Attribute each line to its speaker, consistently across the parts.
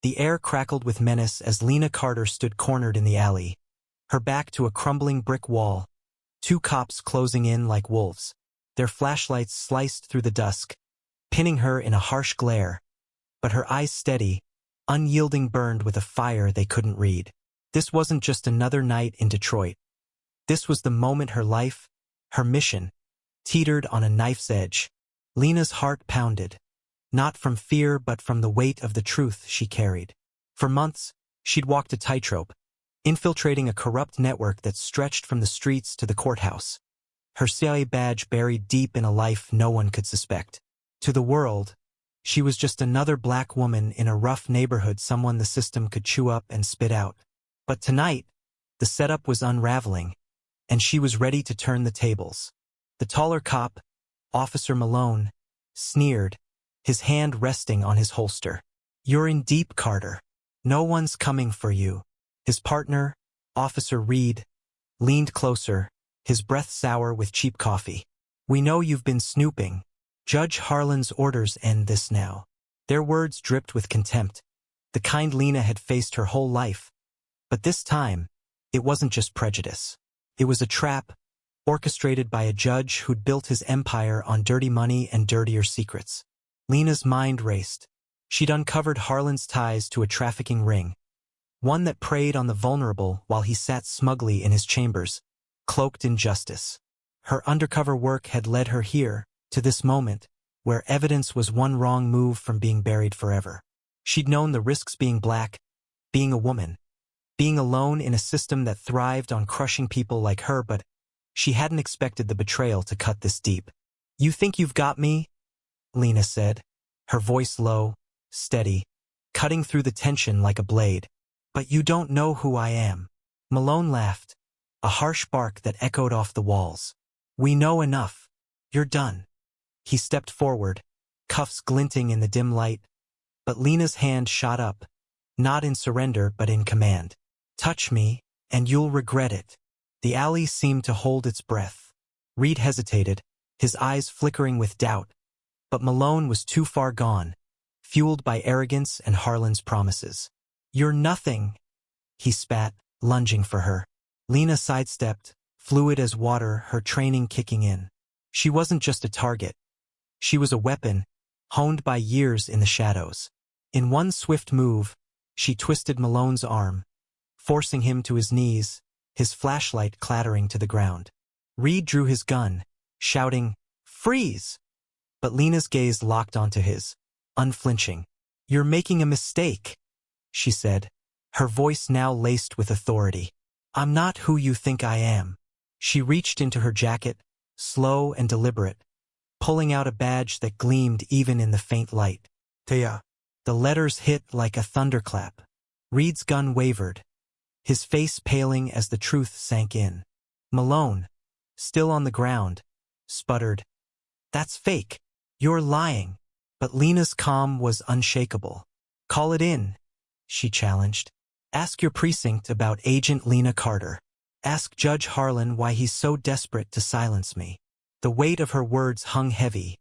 Speaker 1: The air crackled with menace as Lena Carter stood cornered in the alley, her back to a crumbling brick wall, two cops closing in like wolves, their flashlights sliced through the dusk, pinning her in a harsh glare, but her eyes steady, unyielding, burned with a fire they couldn't read. This wasn't just another night in Detroit. This was the moment her life, her mission, teetered on a knife's edge. Lena's heart pounded, not from fear but from the weight of the truth she carried. For months, she'd walked a tightrope, infiltrating a corrupt network that stretched from the streets to the courthouse, her CIA badge buried deep in a life no one could suspect. To the world, she was just another black woman in a rough neighborhood, someone the system could chew up and spit out. But tonight, the setup was unraveling, and she was ready to turn the tables. The taller cop, Officer Malone, sneered, his hand resting on his holster. "You're in deep, Carter. No one's coming for you." His partner, Officer Reed, leaned closer, his breath sour with cheap coffee. "We know you've been snooping. Judge Harlan's orders end this now." Their words dripped with contempt, the kind Lena had faced her whole life. But this time, it wasn't just prejudice. It was a trap, orchestrated by a judge who'd built his empire on dirty money and dirtier secrets. Lena's mind raced. She'd uncovered Harlan's ties to a trafficking ring, one that preyed on the vulnerable while he sat smugly in his chambers, cloaked in justice. Her undercover work had led her here, to this moment, where evidence was one wrong move from being buried forever. She'd known the risks being black, being a woman, being alone in a system that thrived on crushing people like her, but she hadn't expected the betrayal to cut this deep. "You think you've got me?" Lena said, her voice low, steady, cutting through the tension like a blade. "But you don't know who I am." Malone laughed, a harsh bark that echoed off the walls. "We know enough. You're done." He stepped forward, cuffs glinting in the dim light, but Lena's hand shot up, not in surrender but in command. "Touch me, and you'll regret it." The alley seemed to hold its breath. Reed hesitated, his eyes flickering with doubt, but Malone was too far gone, fueled by arrogance and Harlan's promises. "You're nothing," he spat, lunging for her. Lena sidestepped, fluid as water, her training kicking in. She wasn't just a target. She was a weapon, honed by years in the shadows. In one swift move, she twisted Malone's arm, forcing him to his knees, his flashlight clattering to the ground. Reed drew his gun, shouting, "Freeze!" But Lena's gaze locked onto his, unflinching. "You're making a mistake," she said, her voice now laced with authority. "I'm not who you think I am." She reached into her jacket, slow and deliberate, pulling out a badge that gleamed even in the faint light. "Thea." The letters hit like a thunderclap. Reed's gun wavered, his face paling as the truth sank in. Malone, still on the ground, sputtered, "That's fake. You're lying." But Lena's calm was unshakable. "Call it in," she challenged. "Ask your precinct about Agent Lena Carter. Ask Judge Harlan why he's so desperate to silence me." The weight of her words hung heavy,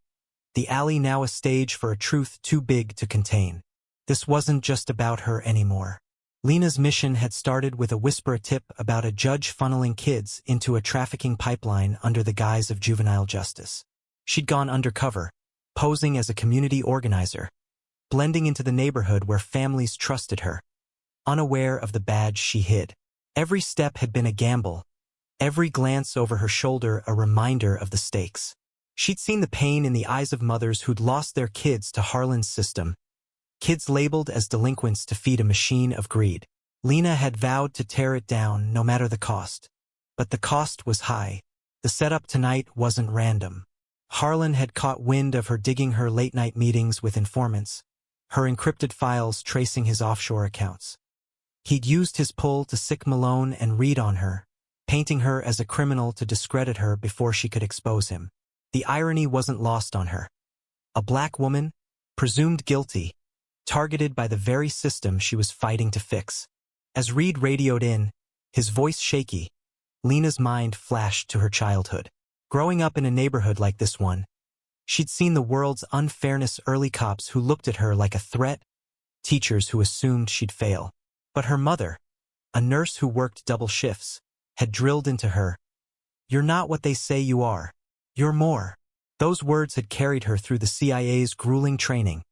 Speaker 1: the alley now a stage for a truth too big to contain. This wasn't just about her anymore. Lena's mission had started with a whisper tip about a judge funneling kids into a trafficking pipeline under the guise of juvenile justice. She'd gone undercover, posing as a community organizer, blending into the neighborhood where families trusted her, unaware of the badge she hid. Every step had been a gamble, every glance over her shoulder a reminder of the stakes. She'd seen the pain in the eyes of mothers who'd lost their kids to Harlan's system, kids labeled as delinquents to feed a machine of greed. Lena had vowed to tear it down no matter the cost. But the cost was high. The setup tonight wasn't random. Harlan had caught wind of her digging her late-night meetings with informants, her encrypted files tracing his offshore accounts. He'd used his pull to sick Malone and Reed on her, painting her as a criminal to discredit her before she could expose him. The irony wasn't lost on her. A black woman, presumed guilty, targeted by the very system she was fighting to fix. As Reed radioed in, his voice shaky, Lena's mind flashed to her childhood. Growing up in a neighborhood like this one, she'd seen the world's unfairness, early cops who looked at her like a threat, teachers who assumed she'd fail. But her mother, a nurse who worked double shifts, had drilled into her, "You're not what they say you are. You're more." Those words had carried her through the CIA's grueling training,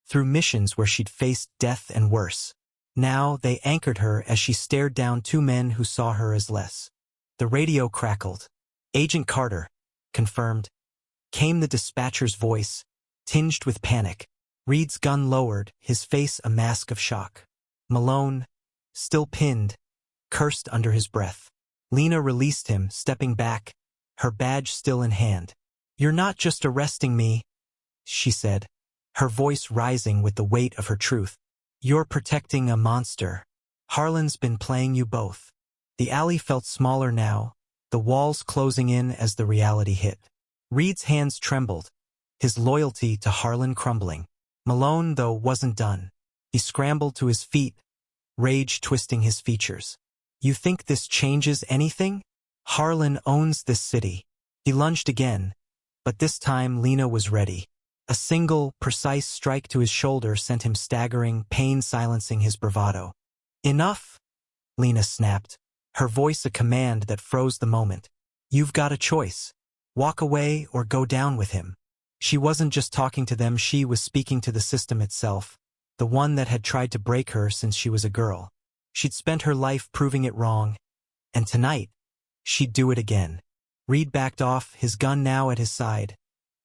Speaker 1: through missions where she'd faced death and worse. Now they anchored her as she stared down two men who saw her as less. The radio crackled. "Agent Carter," confirmed. Came the dispatcher's voice, tinged with panic. Reed's gun lowered, his face a mask of shock. Malone, still pinned, cursed under his breath. Lena released him, stepping back, her badge still in hand. "You're not just arresting me," she said, her voice rising with the weight of her truth. "You're protecting a monster. Harlan's been playing you both." The alley felt smaller now, the walls closing in as the reality hit. Reed's hands trembled, his loyalty to Harlan crumbling. Malone, though, wasn't done. He scrambled to his feet, rage twisting his features. "You think this changes anything? Harlan owns this city." He lunged again, but this time Lena was ready. A single, precise strike to his shoulder sent him staggering, pain silencing his bravado. "Enough," Lena snapped, her voice a command that froze the moment. "You've got a choice. Walk away or go down with him." She wasn't just talking to them, she was speaking to the system itself, the one that had tried to break her since she was a girl. She'd spent her life proving it wrong, and tonight, she'd do it again. Reed backed off, his gun now at his side,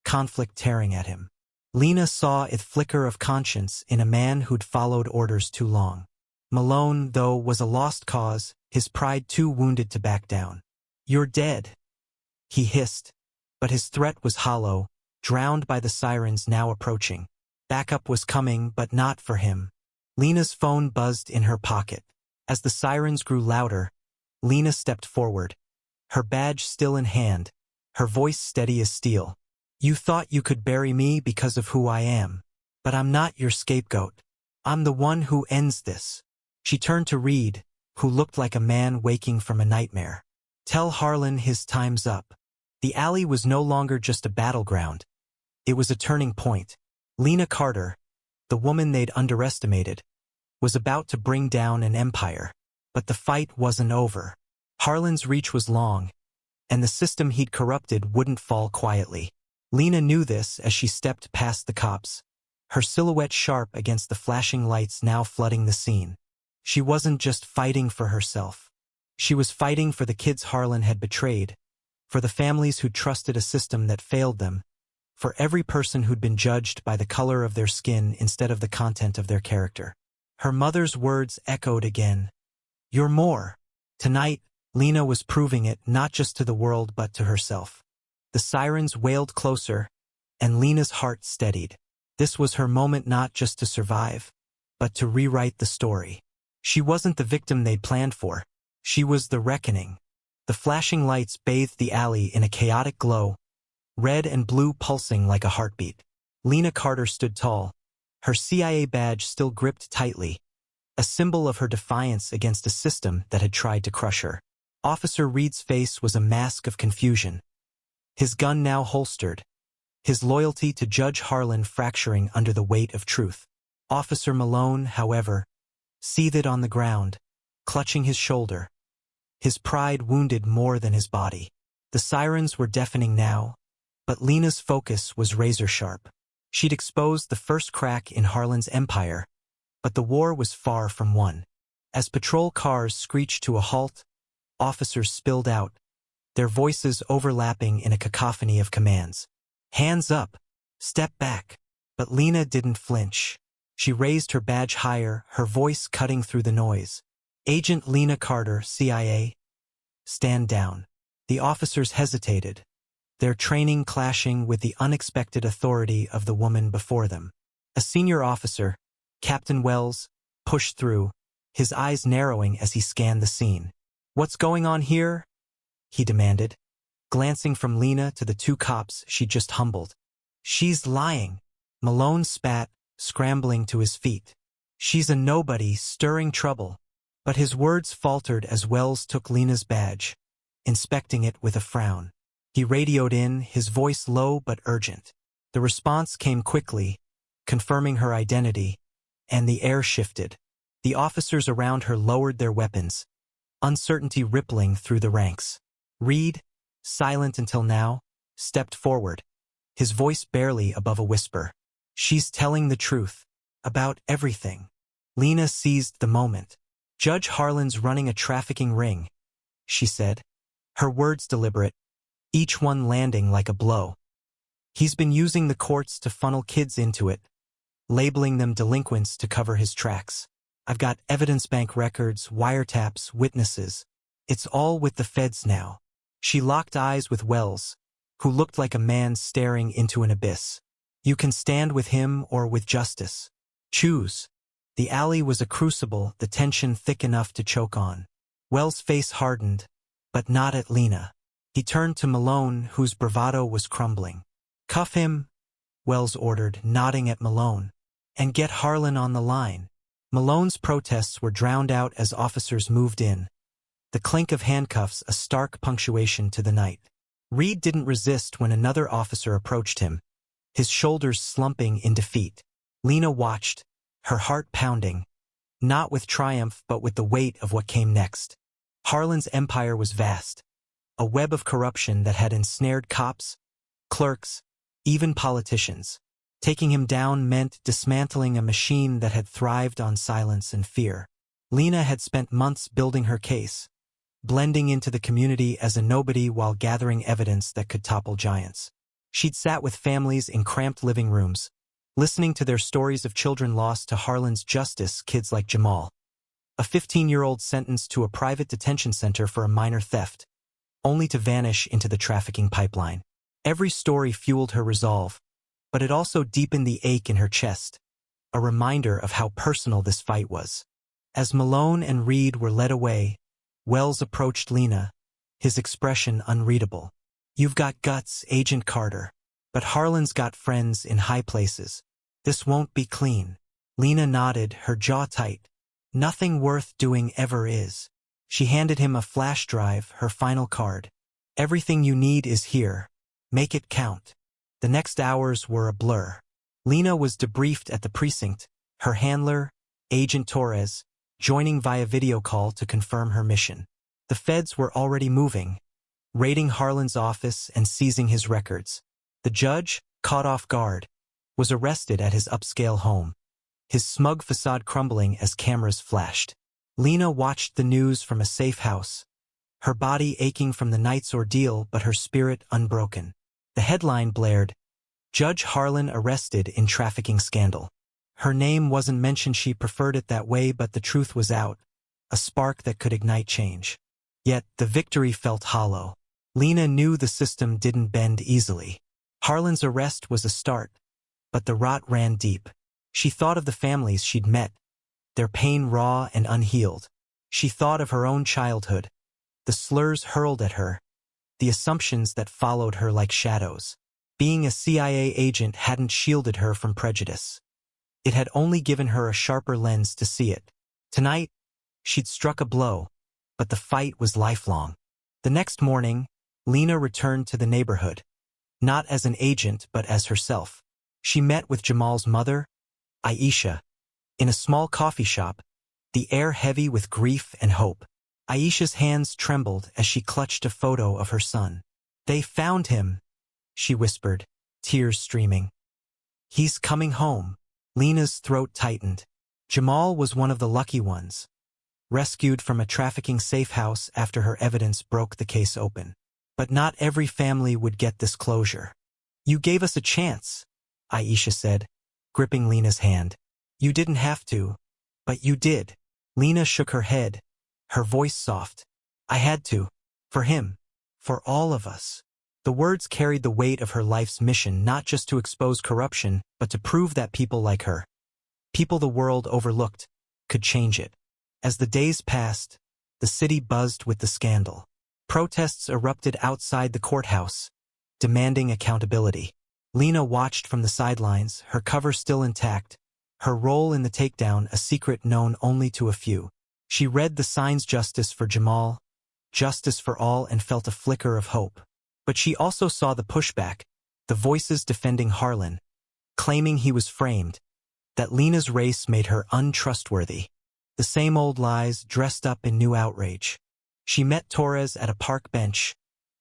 Speaker 1: conflict tearing at him. Lena saw a flicker of conscience in a man who'd followed orders too long. Malone, though, was a lost cause, his pride too wounded to back down. "You're dead," he hissed, but his threat was hollow, drowned by the sirens now approaching. Backup was coming, but not for him. Lena's phone buzzed in her pocket. As the sirens grew louder, Lena stepped forward, her badge still in hand, her voice steady as steel. "You thought you could bury me because of who I am. But I'm not your scapegoat. I'm the one who ends this." She turned to Reed, who looked like a man waking from a nightmare. "Tell Harlan his time's up." The alley was no longer just a battleground. It was a turning point. Lena Carter, the woman they'd underestimated, was about to bring down an empire. But the fight wasn't over. Harlan's reach was long, and the system he'd corrupted wouldn't fall quietly. Lena knew this as she stepped past the cops, her silhouette sharp against the flashing lights now flooding the scene. She wasn't just fighting for herself. She was fighting for the kids Harlan had betrayed, for the families who'd trusted a system that failed them, for every person who'd been judged by the color of their skin instead of the content of their character. Her mother's words echoed again. "You're more." Tonight, Lena was proving it not just to the world but to herself. The sirens wailed closer, and Lena's heart steadied. This was her moment not just to survive, but to rewrite the story. She wasn't the victim they'd planned for. She was the reckoning. The flashing lights bathed the alley in a chaotic glow, red and blue pulsing like a heartbeat. Lena Carter stood tall, her CIA badge still gripped tightly, a symbol of her defiance against a system that had tried to crush her. Officer Reed's face was a mask of confusion, his gun now holstered, his loyalty to Judge Harlan fracturing under the weight of truth. Officer Malone, however, seethed on the ground, clutching his shoulder, his pride wounded more than his body. The sirens were deafening now, but Lena's focus was razor-sharp. She'd exposed the first crack in Harlan's empire, but the war was far from won. As patrol cars screeched to a halt, officers spilled out, their voices overlapping in a cacophony of commands. "Hands up! Step back!" But Lena didn't flinch. She raised her badge higher, her voice cutting through the noise. "Agent Lena Carter, CIA. Stand down." The officers hesitated, their training clashing with the unexpected authority of the woman before them. A senior officer, Captain Wells, pushed through, his eyes narrowing as he scanned the scene. "What's going on here?" he demanded, glancing from Lena to the two cops she'd just humbled. "She's lying." Malone spat, scrambling to his feet. "She's a nobody, stirring trouble." But his words faltered as Wells took Lena's badge, inspecting it with a frown. He radioed in, his voice low but urgent. The response came quickly, confirming her identity, and the air shifted. The officers around her lowered their weapons, uncertainty rippling through the ranks. Reed, silent until now, stepped forward, his voice barely above a whisper. "She's telling the truth. About everything." Lena seized the moment. "Judge Harlan's running a trafficking ring," she said, her words deliberate, each one landing like a blow. "He's been using the courts to funnel kids into it, labeling them delinquents to cover his tracks. I've got evidence bank records, wiretaps, witnesses. It's all with the feds now." She locked eyes with Wells, who looked like a man staring into an abyss. "You can stand with him or with justice. Choose." The alley was a crucible, the tension thick enough to choke on. Wells' face hardened, but not at Lena. He turned to Malone, whose bravado was crumbling. "Cuff him," Wells ordered, nodding at Malone. "And get Harlan on the line." Malone's protests were drowned out as officers moved in, the clink of handcuffs a stark punctuation to the night. Reed didn't resist when another officer approached him, his shoulders slumping in defeat. Lena watched, her heart pounding, not with triumph but with the weight of what came next. Harlan's empire was vast, a web of corruption that had ensnared cops, clerks, even politicians. Taking him down meant dismantling a machine that had thrived on silence and fear. Lena had spent months building her case, blending into the community as a nobody while gathering evidence that could topple giants. She'd sat with families in cramped living rooms, listening to their stories of children lost to Harlan's justice, kids like Jamal, a 15-year-old sentenced to a private detention center for a minor theft, only to vanish into the trafficking pipeline. Every story fueled her resolve, but it also deepened the ache in her chest, a reminder of how personal this fight was. As Malone and Reed were led away, Wells approached Lena, his expression unreadable. "You've got guts, Agent Carter, but Harlan's got friends in high places. This won't be clean." Lena nodded, her jaw tight. "Nothing worth doing ever is." She handed him a flash drive, her final card. "Everything you need is here. Make it count." The next hours were a blur. Lena was debriefed at the precinct, her handler, Agent Torres, joining via video call to confirm her mission. The feds were already moving, raiding Harlan's office and seizing his records. The judge, caught off guard, was arrested at his upscale home, his smug facade crumbling as cameras flashed. Lena watched the news from a safe house, her body aching from the night's ordeal but her spirit unbroken. The headline blared, "Judge Harlan arrested in trafficking scandal." Her name wasn't mentioned, she preferred it that way, but the truth was out, a spark that could ignite change. Yet the victory felt hollow. Lena knew the system didn't bend easily. Harlan's arrest was a start, but the rot ran deep. She thought of the families she'd met, their pain raw and unhealed. She thought of her own childhood, the slurs hurled at her, the assumptions that followed her like shadows. Being a CIA agent hadn't shielded her from prejudice. It had only given her a sharper lens to see it. Tonight, she'd struck a blow, but the fight was lifelong. The next morning, Lena returned to the neighborhood, not as an agent but as herself. She met with Jamal's mother, Aisha, in a small coffee shop, the air heavy with grief and hope. Aisha's hands trembled as she clutched a photo of her son. "They found him," she whispered, tears streaming. "He's coming home." Lena's throat tightened. Jamal was one of the lucky ones, rescued from a trafficking safe house after her evidence broke the case open. But not every family would get this closure. "You gave us a chance," Aisha said, gripping Lena's hand. "You didn't have to, but you did." Lena shook her head, her voice soft. "I had to. For him. For all of us." The words carried the weight of her life's mission, not just to expose corruption, but to prove that people like her, people the world overlooked, could change it. As the days passed, the city buzzed with the scandal. Protests erupted outside the courthouse, demanding accountability. Lena watched from the sidelines, her cover still intact, her role in the takedown a secret known only to a few. She read the signs: justice for Jamal, justice for all, and felt a flicker of hope. But she also saw the pushback, the voices defending Harlan, claiming he was framed, that Lena's race made her untrustworthy. The same old lies dressed up in new outrage. She met Torres at a park bench,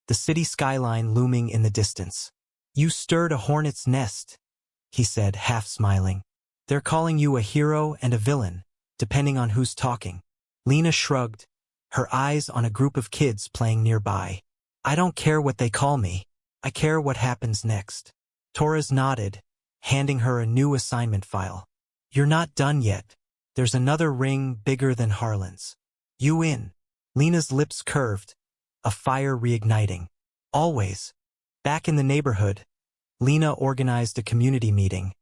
Speaker 1: the city skyline looming in the distance. "You stirred a hornet's nest," he said, half smiling. "They're calling you a hero and a villain, depending on who's talking." Lena shrugged, her eyes on a group of kids playing nearby. "I don't care what they call me. I care what happens next." Torres nodded, handing her a new assignment file. "You're not done yet. There's another ring bigger than Harlan's. You in?" Lena's lips curved, a fire reigniting. "Always." Back in the neighborhood, Lena organized a community meeting,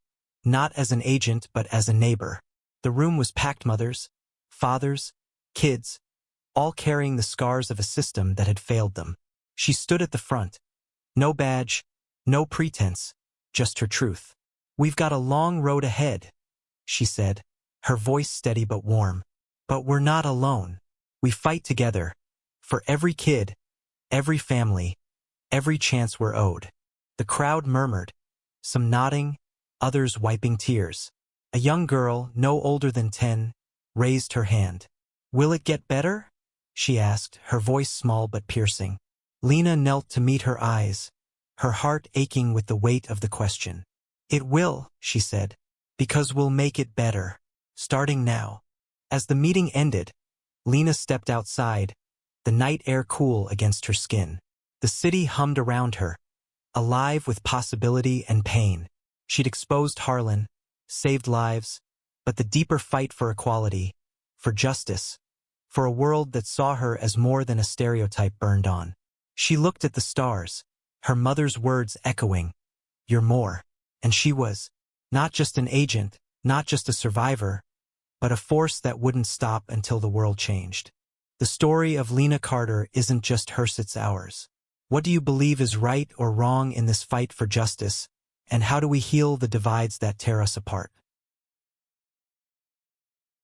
Speaker 1: not as an agent but as a neighbor. The room was packed: mothers, fathers, kids, all carrying the scars of a system that had failed them. She stood at the front. No badge, no pretense, just her truth. "We've got a long road ahead," she said, her voice steady but warm. "But we're not alone. We fight together, for every kid, every family, every chance we're owed." The crowd murmured, some nodding, others wiping tears. A young girl, no older than 10, raised her hand. "Will it get better?" she asked, her voice small but piercing. Lena knelt to meet her eyes, her heart aching with the weight of the question. "It will," she said, "because we'll make it better, starting now." As the meeting ended, Lena stepped outside, the night air cool against her skin. The city hummed around her, alive with possibility and pain. She'd exposed Harlan, saved lives, but the deeper fight for equality, for justice, for a world that saw her as more than a stereotype burned on. She looked at the stars, her mother's words echoing, "You're more." And she was, not just an agent, not just a survivor, but a force that wouldn't stop until the world changed. The story of Lena Carter isn't just hers, it's ours. What do you believe is right or wrong in this fight for justice, and how do we heal the divides that tear us apart?